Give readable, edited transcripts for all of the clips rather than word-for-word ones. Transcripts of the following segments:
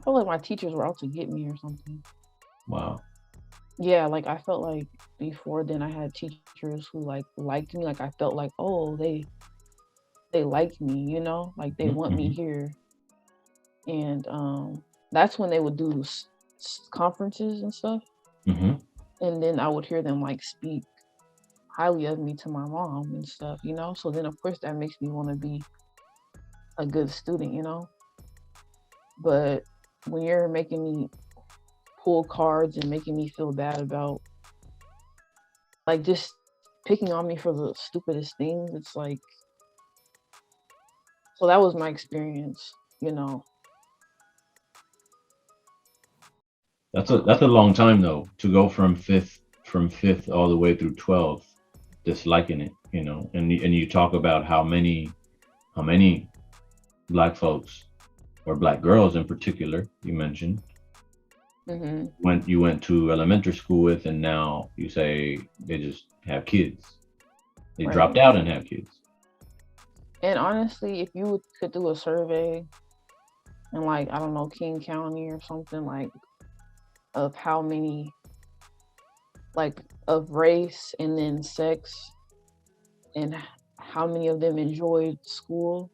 felt like my teachers were out to get me or something. Wow. Yeah, like I felt like before then I had teachers who like liked me. Like I felt like, oh, they like me, you know, like they want me Mm-hmm. here. And that's when they would do conferences and stuff. Mm-hmm. And then I would hear them like speak highly of me to my mom and stuff, you know. So then of course that makes me want to be a good student, you know. But when you're making me pull cards and making me feel bad about like just picking on me for the stupidest things, it's like, so that was my experience, you know. That's a long time though to go from fifth all the way through 12th, disliking it, you know. And you talk about how many black folks or black girls in particular you mentioned Hmm. went to elementary school with, and now you say they just have kids. They dropped Right. out and have kids. And honestly, if you could do a survey in like, I don't know, King County or something, like of how many like of race and then sex and how many of them enjoyed school,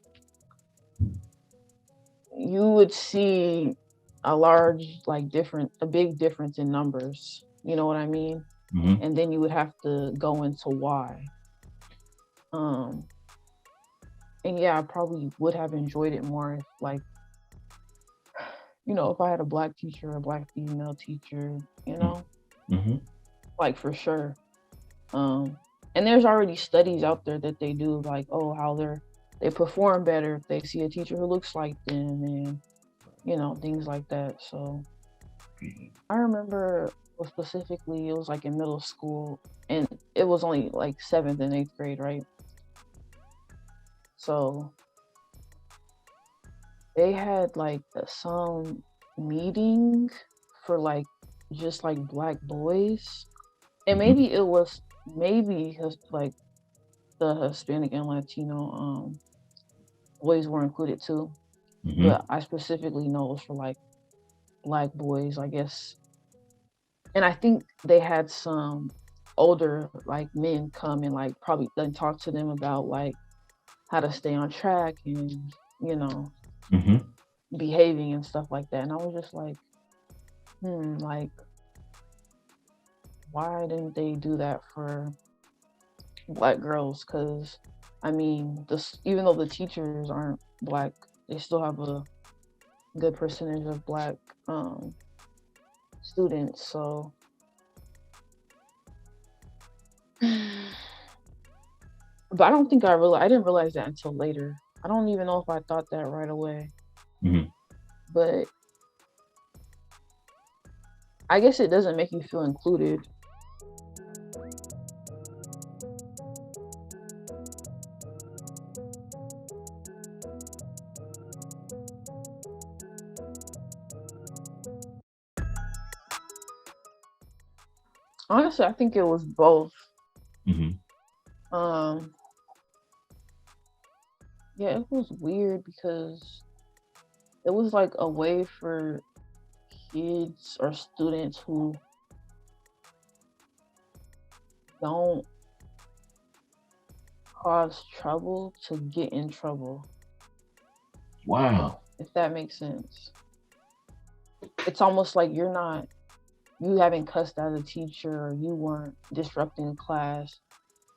you would see a large like different a big difference in numbers. You know what I mean? Hmm. And then you would have to go into why. Um and yeah, I probably would have enjoyed it more if like, you know, if I had a black teacher, a black female teacher, you know, Hmm. like for sure. Um, and there's already studies out there that they do, like, oh, how they perform better if they see a teacher who looks like them, and you know, things like that. So I remember, well, specifically, it was like in middle school, and it was only like seventh and eighth grade, right? So they had like some meeting for like just like black boys, and Hmm. maybe it was maybe like the Hispanic and Latino boys were included too, Hmm. but I specifically know it was for like black boys, I guess. And I think they had some older like men come and like probably then talk to them about like how to stay on track and, you know, Hmm. behaving and stuff like that. And I was just like, like why didn't they do that for black girls? Because I mean, this even though the teachers aren't black, they still have a good percentage of black um students. So but I don't think I didn't realize that until later. I don't even know if I thought that right away. Hmm. But I guess it doesn't make you feel included. Honestly, I think it was both. Hmm. Um yeah, it was weird because it was like a way for kids or students who don't cause trouble to get in trouble, Wow. if that makes sense. It's almost like you haven't cussed out a teacher, or you weren't disrupting class,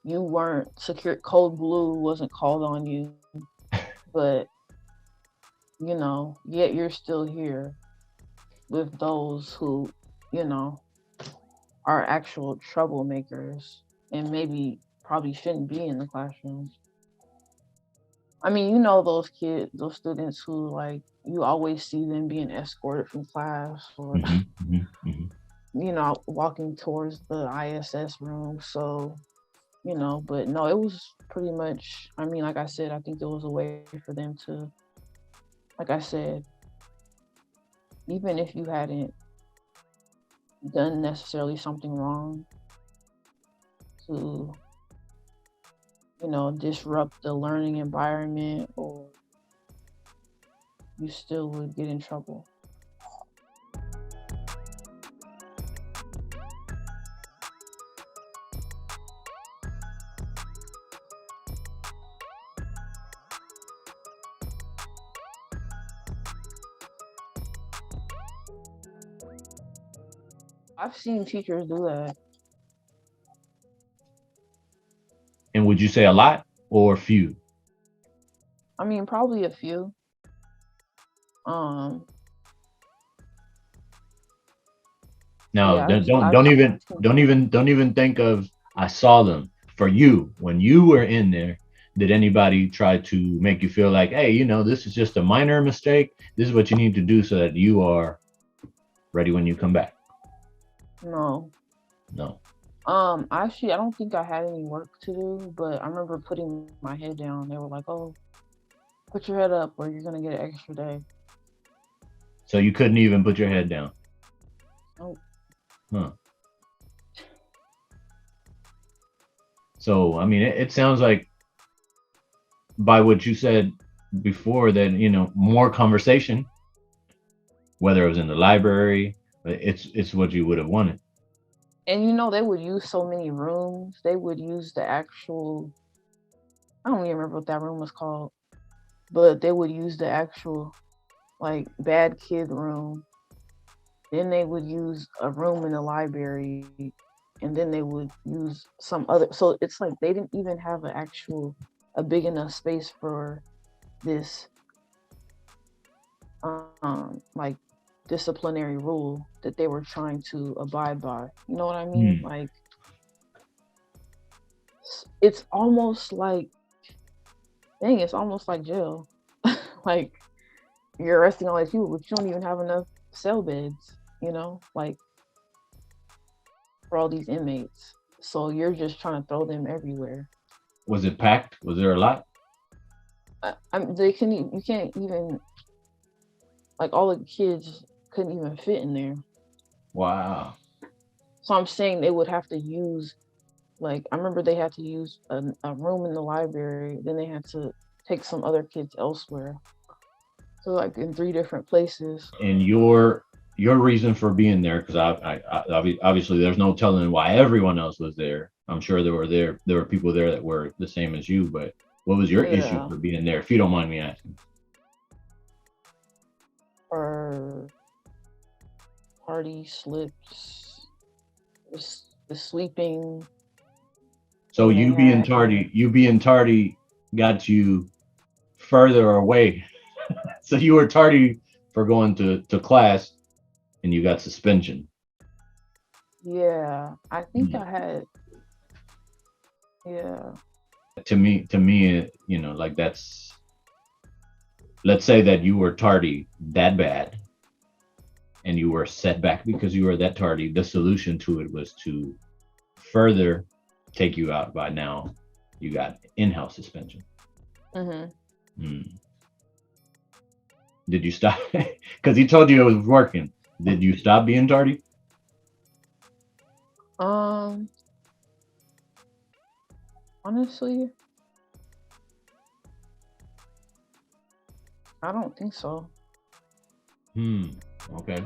you weren't secure, code blue wasn't called on you, but you know, yet you're still here with those who, you know, are actual troublemakers and maybe probably shouldn't be in the classroom. I mean, you know, those kids, those students who like you always see them being escorted from class or, Hmm. Hmm. Hmm. you know, walking towards the ISS room. So, you know, but no, it was pretty much, I mean, like I said, I think it was a way for them to, like I said, even if you hadn't done necessarily something wrong, to, you know, disrupt the learning environment, or you still would get in trouble. I've seen teachers do that. And would you say a lot or few? I mean, probably a few. Um, Now, yeah, I've seen. don't even think of I saw them. For you, when you were in there, did anybody try to make you feel like, hey, this is just a minor mistake. This is what you need to do so that you are ready when you come back? No. No. Actually, I don't think I had any work to do, but I remember putting my head down. They were like, "Oh, put your head up, or you're gonna get an extra day." So you couldn't even put your head down. Oh, Huh. So, I mean, it sounds like by what you said before that, more conversation, whether it was in the library, it's what you would have wanted. and they would use so many rooms. They would use the actual. I don't even remember what that room was called, but they would use the actual like bad kid room. Then they would use a room in the library, and then they would use some other. So it's like they didn't even have a big enough space for this like disciplinary rule that they were trying to abide by. You know what I mean? Hmm. Like it's almost like dang, it's almost like jail. Like you're arresting all these people, but you don't even have enough cell beds, like for all these inmates. So you're just trying to throw them everywhere. Was it packed? Was there a lot? They can you can't even like all the kids couldn't even fit in there. Wow. So I'm saying they would have to use like I remember they had to use a room in the library, then they had to take some other kids elsewhere. So like in three different places. And your reason for being there, because obviously there's no telling why everyone else was there. I'm sure there were people there that were the same as you, but what was your issue Yeah. for being there, if you don't mind me asking? Or party slips, the sleeping. So Then they had you being tardy got you further away. So you were tardy for going to class, and you got suspension. yeah. I think Hmm. I had yeah. To me, like that's, let's say that you were tardy that bad and you were set back because you were that tardy. The solution to it was to further take you out. By now you got in-house suspension. Mm-hmm. Hmm. Did you stop? Because he told you it was working. Did you stop being tardy? Um, honestly, I don't think so. Hmm. Okay.